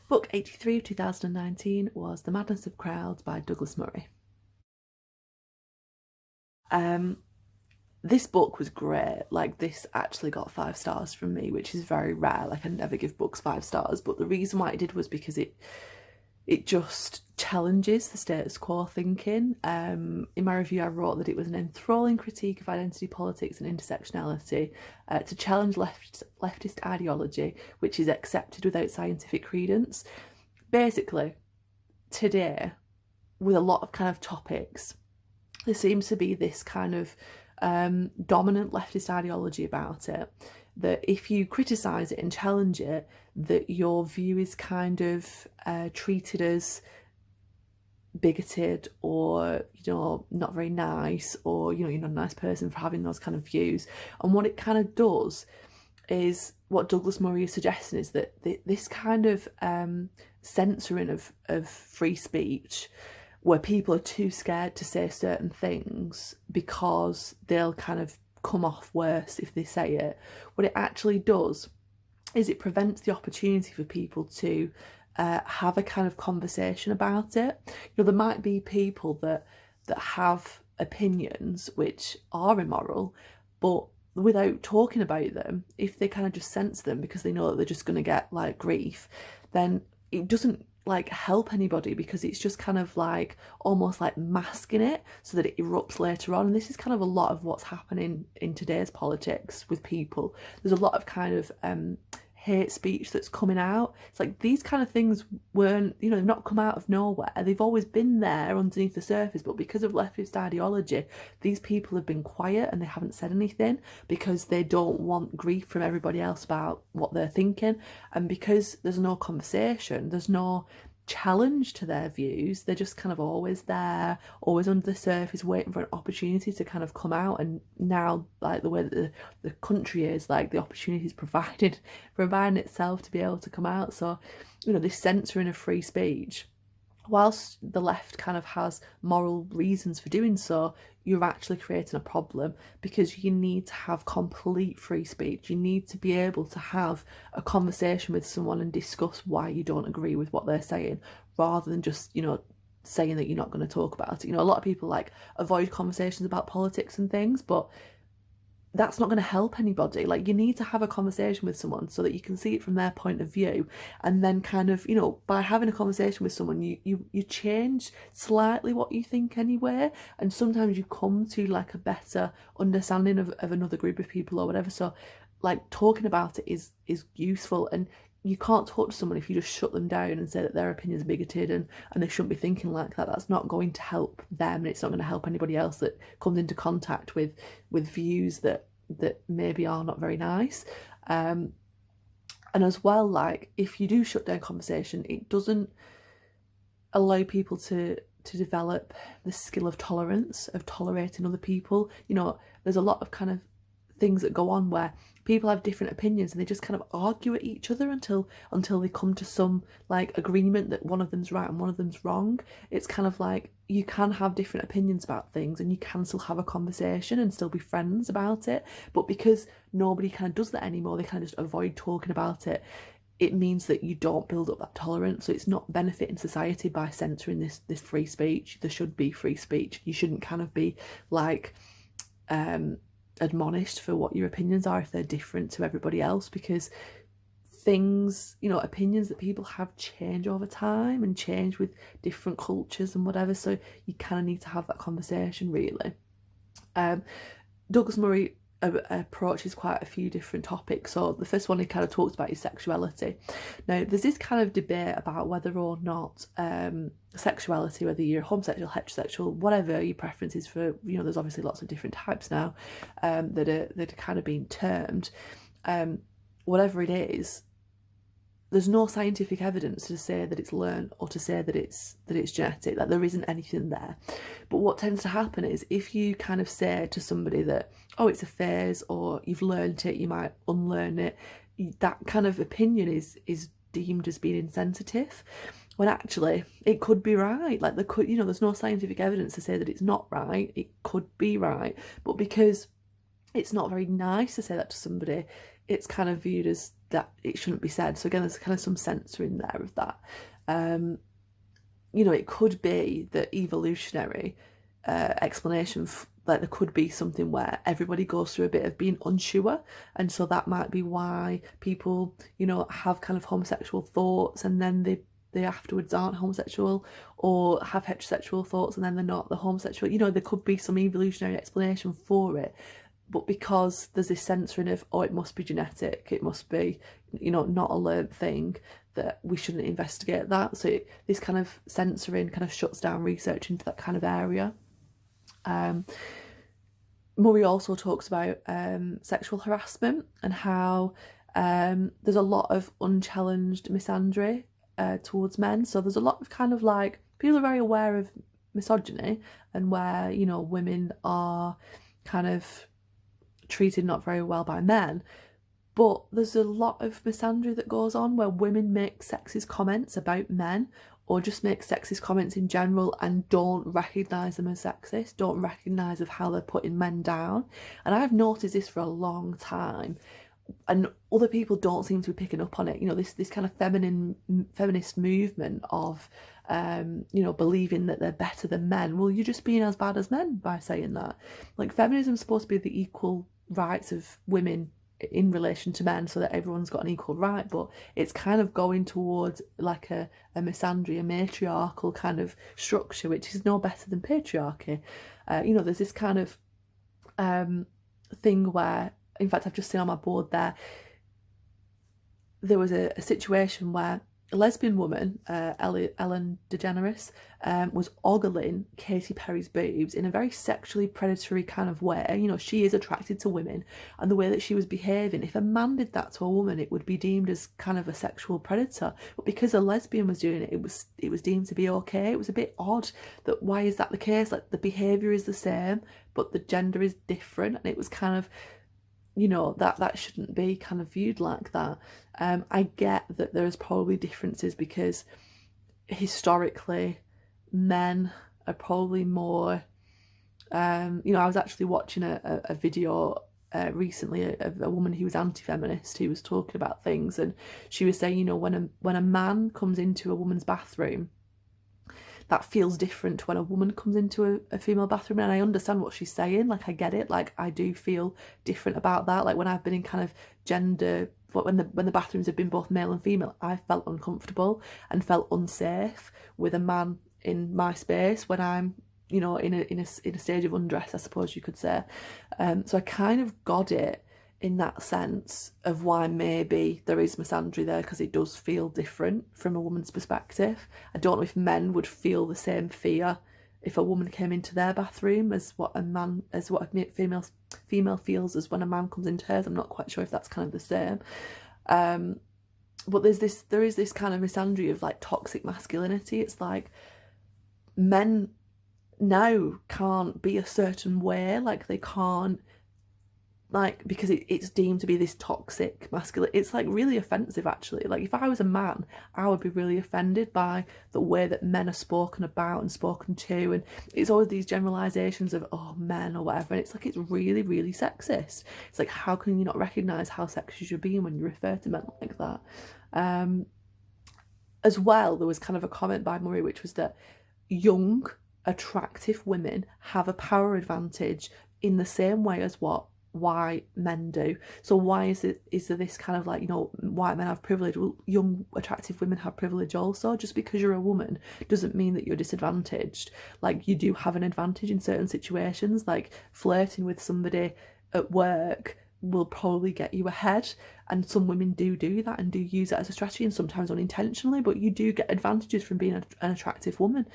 Book 83 of 2019 was The Madness of Crowds by Douglas Murray. This book was great. Like, this actually got 5 stars from me, which is very rare. Like, I never give books 5 stars, but the reason why I did was because it just challenges the status quo thinking. In my review, I wrote that it was an enthralling critique of identity politics and intersectionality to challenge leftist ideology, which is accepted without scientific credence. Basically, today, with a lot of kind of topics, there seems to be this kind of dominant leftist ideology about it, that if you criticise it and challenge it, that your view is kind of treated as bigoted, or, you know, not very nice, or, you know, you're not a nice person for having those kind of views. And what it kind of does is, what Douglas Murray is suggesting is that this kind of censoring of free speech, where people are too scared to say certain things because they'll kind of come off worse if they say it, what it actually does is it prevents the opportunity for people to have a kind of conversation about it. You know, there might be people that have opinions which are immoral, but without talking about them, if they kind of just censor them because they know that they're just going to get like grief, then it doesn't like help anybody, because it's just kind of like almost like masking it so that it erupts later on. And this is kind of a lot of what's happening in today's politics with people. There's a lot of kind of hate speech that's coming out. It's like these kind of things weren't, you know, they've not come out of nowhere. They've always been there underneath the surface, but because of leftist ideology, these people have been quiet and they haven't said anything because they don't want grief from everybody else about what they're thinking. And because there's no conversation, there's no challenge to their views, they're just kind of always there, always under the surface, waiting for an opportunity to kind of come out. And now, like, the way that the country is, like, the opportunity is providing itself to be able to come out. So, you know, this censoring of free speech, whilst the left kind of has moral reasons for doing so, you're actually creating a problem, because you need to have complete free speech. You need to be able to have a conversation with someone and discuss why you don't agree with what they're saying, rather than just, you know, saying that you're not going to talk about it. You know, a lot of people like avoid conversations about politics and things, but that's not going to help anybody. Like, you need to have a conversation with someone so that you can see it from their point of view, and then kind of, you know, by having a conversation with someone, you change slightly what you think anyway, and sometimes you come to like a better understanding of another group of people or whatever. So like, talking about it is useful, and you can't talk to someone if you just shut them down and say that their opinion is bigoted and they shouldn't be thinking like that. That's not going to help them, and it's not going to help anybody else that comes into contact with views that maybe are not very nice. And as well, like, if you do shut down conversation, it doesn't allow people to develop the skill of tolerance, of tolerating other people. You know, there's a lot of kind of things that go on where people have different opinions and they just kind of argue at each other until they come to some like agreement that one of them's right and one of them's wrong. It's kind of like, you can have different opinions about things and you can still have a conversation and still be friends about it, but because nobody kind of does that anymore, they kind of just avoid talking about it. It means that you don't build up that tolerance. So it's not benefiting society by censoring this free speech. There should be free speech. You shouldn't kind of be like admonished for what your opinions are if they're different to everybody else, because things, you know, opinions that people have change over time and change with different cultures and whatever. So you kind of need to have that conversation, really. Douglas Murray approaches quite a few different topics. So the first one he kind of talks about is sexuality. Now, there's this kind of debate about whether or not sexuality, whether you're homosexual, heterosexual, whatever your preference is for, you know, there's obviously lots of different types now that are kind of being termed. Whatever it is, there's no scientific evidence to say that it's learned or to say that it's genetic, that there isn't anything there. But what tends to happen is, if you kind of say to somebody that, oh, it's a phase, or you've learned it, you might unlearn it, that kind of opinion is deemed as being insensitive, when actually it could be right. Like, there could, you know, there's no scientific evidence to say that it's not right. It could be right, but because it's not very nice to say that to somebody, it's kind of viewed as that it shouldn't be said. So again, there's kind of some censoring there of that. You know, it could be the evolutionary explanation, like there could be something where everybody goes through a bit of being unsure, and so that might be why people, you know, have kind of homosexual thoughts and then they afterwards aren't homosexual, or have heterosexual thoughts and then they're not the homosexual. You know, there could be some evolutionary explanation for it, but because there's this censoring of, oh, it must be genetic, it must be, you know, not a learned thing, that we shouldn't investigate that. So this kind of censoring kind of shuts down research into that kind of area. Murray also talks about sexual harassment and how there's a lot of unchallenged misandry towards men. So there's a lot of kind of like, people are very aware of misogyny and where, you know, women are kind of treated not very well by men. But there's a lot of misandry that goes on where women make sexist comments about men, or just make sexist comments in general and don't recognise them as sexist, don't recognise of how they're putting men down. And I've noticed this for a long time, and other people don't seem to be picking up on it. You know, this kind of feminist movement of, you know, believing that they're better than men. Well, you're just being as bad as men by saying that. Like, feminism is supposed to be the equal rights of women in relation to men, so that everyone's got an equal right, but it's kind of going towards like a misandry, a matriarchal kind of structure, which is no better than patriarchy. You know, there's this kind of thing where, in fact, I've just seen on my board there was a situation where a lesbian woman, Ellen DeGeneres, was ogling Katy Perry's boobs in a very sexually predatory kind of way. You know, she is attracted to women, and the way that she was behaving, if a man did that to a woman, it would be deemed as kind of a sexual predator. But because a lesbian was doing it, it was deemed to be okay. It was a bit odd that, why is that the case? Like, the behaviour is the same, but the gender is different, and it was kind of, you know, that shouldn't be kind of viewed like that. I get that there is probably differences because historically men are probably more, you know, I was actually watching a video recently of a woman who was anti-feminist, who was talking about things, and she was saying, you know, when a man comes into a woman's bathroom, that feels different when a woman comes into a female bathroom. And I understand what she's saying, like, I get it, like, I do feel different about that. Like, when I've been in kind of gender, when the bathrooms have been both male and female, I felt uncomfortable and felt unsafe with a man in my space when I'm, you know, in a stage of undress, I suppose you could say. So I kind of got it in that sense of why maybe there is misandry there, because it does feel different from a woman's perspective. I don't know if men would feel the same fear if a woman came into their bathroom as what a female feels as when a man comes into hers. I'm not quite sure if that's kind of the same. But there is this kind of misandry of like toxic masculinity. It's like men now can't be a certain way, like they can't, like, because it's deemed to be this toxic masculine. It's like really offensive, actually. Like, if I was a man, I would be really offended by the way that men are spoken about and spoken to, and it's always these generalizations of, oh, men or whatever, and it's like, it's really, really sexist. It's like, how can you not recognize how sexist you're being when you refer to men like that? As well, there was kind of a comment by Murray, which was that young, attractive women have a power advantage in the same way as what white men do. So why is there this kind of like, you know, white men have privilege? Well, young attractive women have privilege also. Just because you're a woman doesn't mean that you're disadvantaged. Like, you do have an advantage in certain situations, like flirting with somebody at work will probably get you ahead, and some women do that and do use it as a strategy, and sometimes unintentionally, but you do get advantages from being an attractive woman.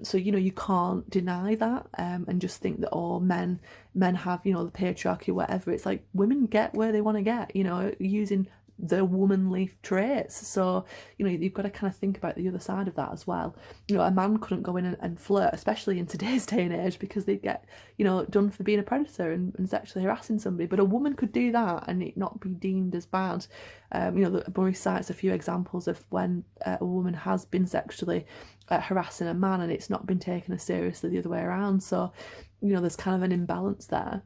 So, you know, you can't deny that, and just think that, oh, men have, you know, the patriarchy, whatever. It's like, women get where they want to get, you know, using the womanly traits. So, you know, you've got to kind of think about the other side of that as well. You know, a man couldn't go in and flirt, especially in today's day and age, because they'd get, you know, done for being a predator and sexually harassing somebody. But a woman could do that and it not be deemed as bad. You know, Murray cites a few examples of when a woman has been sexually harassing a man and it's not been taken as seriously the other way around. So, you know, there's kind of an imbalance there.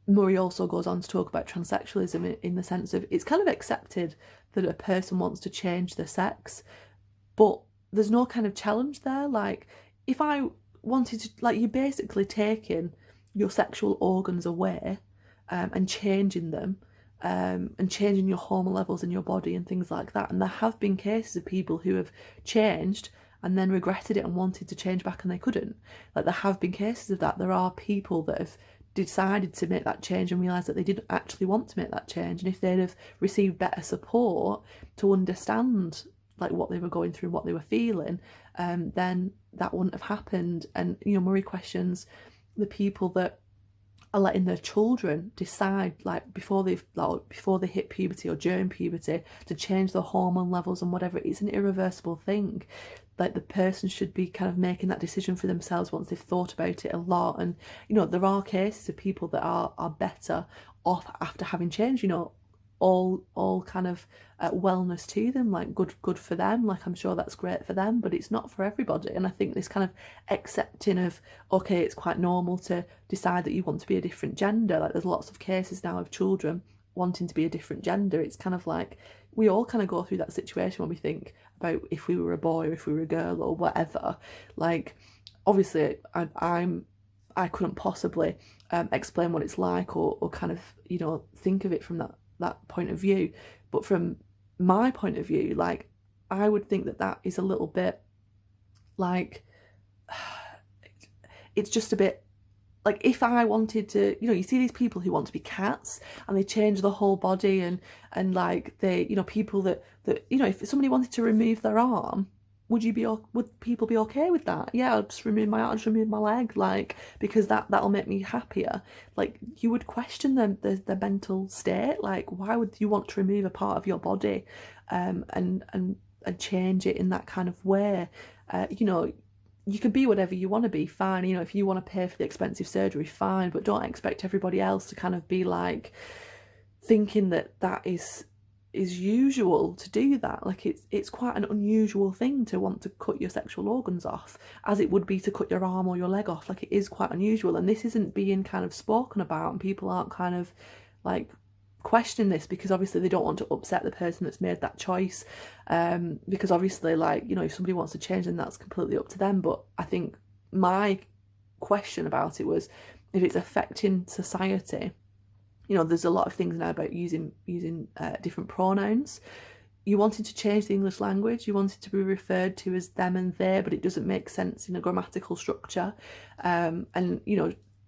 Murray also goes on to talk about transsexualism in the sense of it's kind of accepted that a person wants to change their sex, but there's no kind of challenge there. Like, if I wanted to, like, you're basically taking your sexual organs away and changing them and changing your hormone levels in your body and things like that. And there have been cases of people who have changed and then regretted it and wanted to change back and they couldn't. Like, there have been cases of that. There are people that have decided to make that change and realised that they didn't actually want to make that change. And if they'd have received better support to understand like what they were going through, what they were feeling, then that wouldn't have happened. And Murray questions the people that are letting their children decide, like before they hit puberty or during puberty, to change their hormone levels and whatever. It's an irreversible thing. Like, the person should be kind of making that decision for themselves once they've thought about it a lot. And there are cases of people that are better off after having changed. All kind of wellness to them, like good for them. Like, I'm sure that's great for them, but it's not for everybody. And I think this kind of accepting of, okay, it's quite normal to decide that you want to be a different gender. Like, there's lots of cases now of children wanting to be a different gender. It's kind of like we all kind of go through that situation when we think about if we were a boy or if we were a girl or whatever. Like, obviously I couldn't possibly explain what it's like or kind of think of it from that point of view, but from my point of view, like, I would think that is a little bit like, it's just a bit like, if I wanted to, you see these people who want to be cats and they change the whole body and like they, people that if somebody wanted to remove their arm, would people be okay with that? Yeah, I'll just remove my arm, I'll just remove my leg, like, because that'll make me happier. Like, you would question the mental state. Like, why would you want to remove a part of your body and change it in that kind of way? You can be whatever you want to be, fine. If you want to pay for the expensive surgery, fine, but don't expect everybody else to kind of be like thinking that is usual to do that. Like, it's quite an unusual thing to want to cut your sexual organs off, as it would be to cut your arm or your leg off. Like, it is quite unusual, and this isn't being kind of spoken about, and people aren't kind of like questioning this because obviously they don't want to upset the person that's made that choice, because obviously, like, if somebody wants to change, then that's completely up to them. But I think my question about it was, if it's affecting society, there's a lot of things now about using different pronouns. You wanted to change the English language, you wanted to be referred to as them and they, but it doesn't make sense in a grammatical structure. And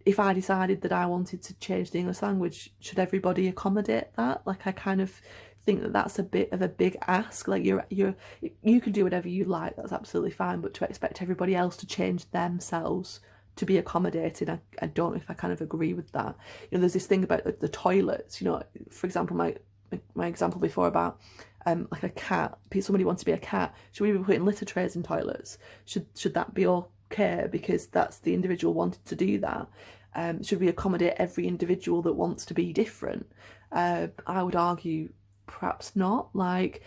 if I decided that I wanted to change the English language, should everybody accommodate that? Like, I kind of think that that's a bit of a big ask. Like, you can do whatever you like, that's absolutely fine, but to expect everybody else to change themselves to be accommodated, I don't know if I kind of agree with that. There's this thing about the toilets. For example, my example before about like a cat. Somebody wants to be a cat. Should we be putting litter trays in toilets? Should that be okay because that's the individual wanted to do that? Should we accommodate every individual that wants to be different? I would argue perhaps not. Like,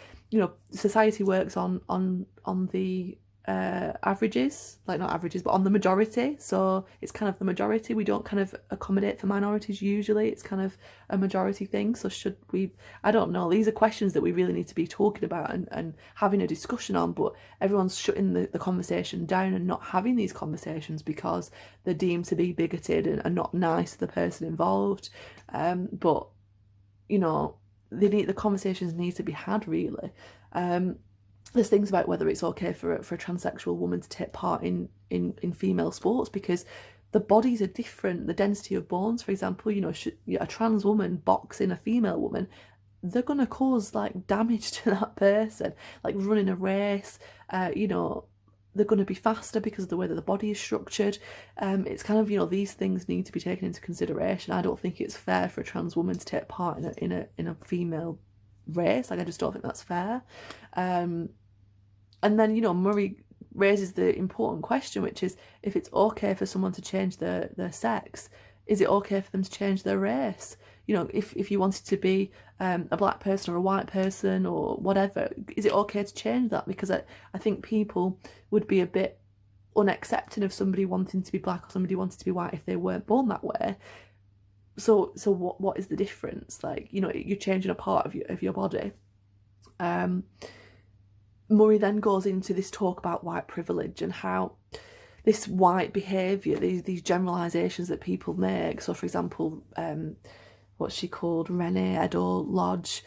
society works on the averages, like not averages, but on the majority. So it's kind of the majority. We don't kind of accommodate for minorities usually. It's kind of a majority thing. So should we? I don't know. These are questions that we really need to be talking about and having a discussion on, but everyone's shutting the conversation down and not having these conversations because they're deemed to be bigoted and not nice to the person involved. But the conversations need to be had, really. There's things about whether it's okay for a transsexual woman to take part in female sports because the bodies are different. The density of bones, for example, should a trans woman boxing a female woman, they're going to cause like damage to that person. Like running a race, they're going to be faster because of the way that the body is structured. It's kind of, these things need to be taken into consideration. I don't think it's fair for a trans woman to take part in a female race. Like, I just don't think that's fair. And then, Murray raises the important question, which is, if it's okay for someone to change their sex, is it okay for them to change their race? If you wanted to be a black person or a white person or whatever, is it okay to change that? Because I think people would be a bit unaccepting of somebody wanting to be black or somebody wanting to be white if they weren't born that way. so what is the difference? Like, you know, you're changing a part of your body. Murray then goes into this talk about white privilege and how this white behaviour, these generalisations that people make. So, for example, what's she called? Renee Edo-Lodge.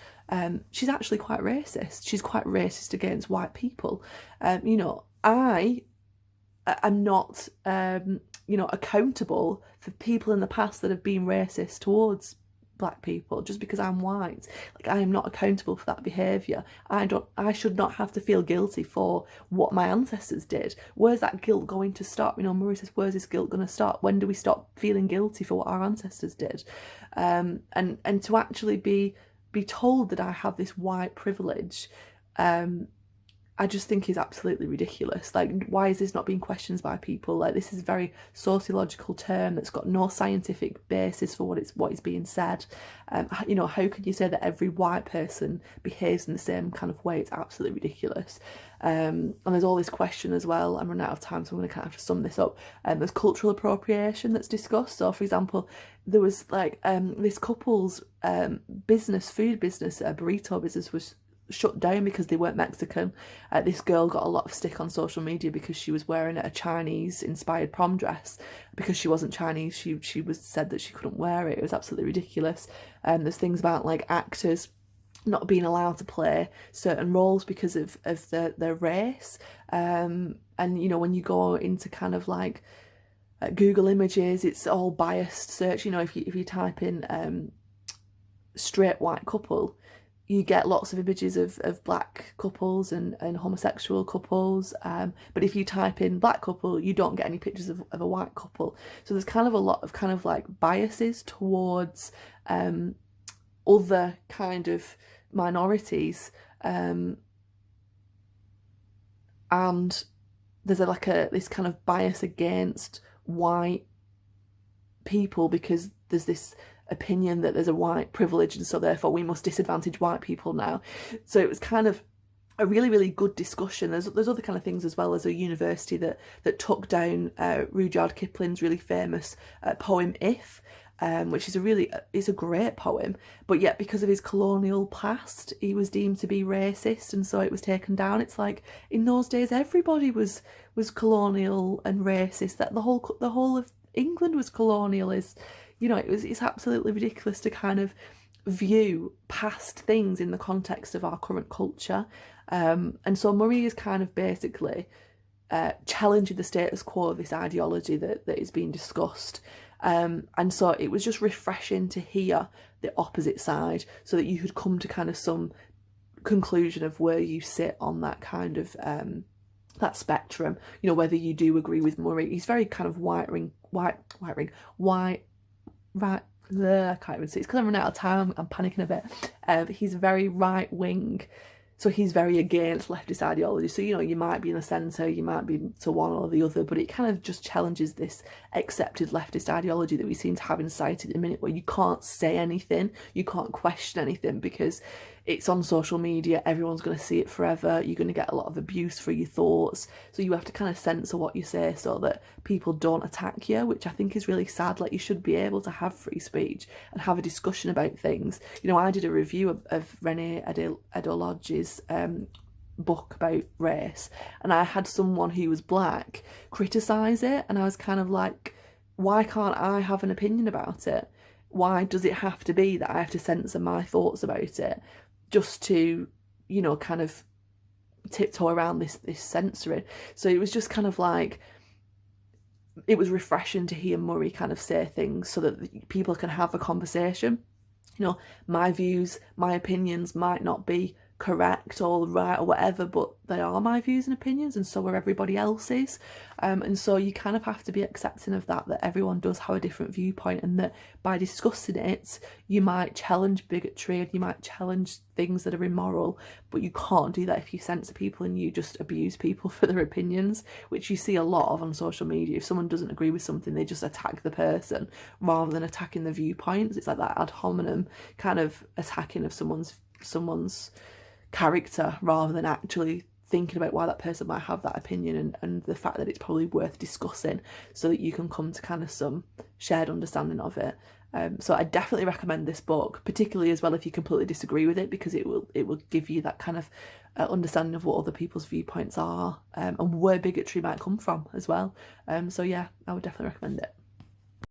She's actually quite racist. She's quite racist against white people. You know, I'm not, you know, accountable for people in the past that have been racist towards black people just because I'm white. Like, I am not accountable for that behaviour. I should not have to feel guilty for what my ancestors did. Where's that guilt going to stop? You know, Murray says, where's this guilt going to stop? When do we stop feeling guilty for what our ancestors did? And to actually be told that I have this white privilege, I just think is absolutely ridiculous. Like, why is this not being questioned by people? Like, this is a very sociological term that's got no scientific basis for what is being said. You know, how can you say that every white person behaves in the same kind of way? It's absolutely ridiculous. And there's all this question as well. I'm running out of time, so I'm going to kind of have to sum this up. There's cultural appropriation that's discussed. So, for example, there was like this couple's business, food business, a burrito business was shut down because they weren't Mexican. This girl got a lot of stick on social media because she was wearing a Chinese inspired prom dress. Because she wasn't Chinese, she was said that she couldn't wear it. It was absolutely ridiculous. There's things about like actors not being allowed to play certain roles because of their race. And you know, when you go into kind of like Google Images, it's all biased search. You know, if you type in straight white couple, you get lots of images of black couples and homosexual couples. But if you type in black couple, you don't get any pictures of a white couple. So there's kind of a lot of kind of like biases towards other kind of minorities. And there's this kind of bias against white people because there's this opinion that there's a white privilege and so therefore we must disadvantage white people now. So it was kind of a really, really good discussion. There's other kind of things as well. As a university that took down Rudyard Kipling's really famous poem If, which is a great poem, but yet because of his colonial past he was deemed to be racist and so it was taken down. It's like, in those days everybody was colonial and racist, that the whole of England was colonial. Is, you know, it's absolutely ridiculous to kind of view past things in the context of our current culture. And so Murray is kind of basically challenging the status quo of this ideology that is being discussed. And so it was just refreshing to hear the opposite side so that you could come to kind of some conclusion of where you sit on that kind of that spectrum, you know, whether you do agree with Murray. He's very kind of right, I can't even see, it's because I'm running out of time, I'm panicking a bit. He's very right wing, so he's very against leftist ideology. So, you know, you might be in the centre, you might be to one or the other, but it kind of just challenges this accepted leftist ideology that we seem to have in society at the minute, where you can't say anything, you can't question anything because it's on social media, everyone's going to see it forever, you're going to get a lot of abuse for your thoughts, so you have to kind of censor what you say so that people don't attack you, which I think is really sad. Like, you should be able to have free speech and have a discussion about things. You know, I did a review of Renee Edo-Lodge's book about race, and I had someone who was black criticise it, and I was kind of like, why can't I have an opinion about it? Why does it have to be that I have to censor my thoughts about it just to, you know, kind of tiptoe around this censoring? So it was just kind of like, it was refreshing to hear Murray kind of say things so that people can have a conversation. You know, my views, my opinions might not be correct or right or whatever, but they are my views and opinions, and so are everybody else's. And so you kind of have to be accepting of that everyone does have a different viewpoint, and that by discussing it, you might challenge bigotry and you might challenge things that are immoral, but you can't do that if you censor people and you just abuse people for their opinions, which you see a lot of on social media. If someone doesn't agree with something, they just attack the person rather than attacking the viewpoints. It's like that ad hominem kind of attacking of someone's character rather than actually thinking about why that person might have that opinion, and the fact that it's probably worth discussing so that you can come to kind of some shared understanding of it. So I definitely recommend this book, particularly as well if you completely disagree with it, because it will give you that kind of understanding of what other people's viewpoints are, and where bigotry might come from as well. So yeah, I would definitely recommend it.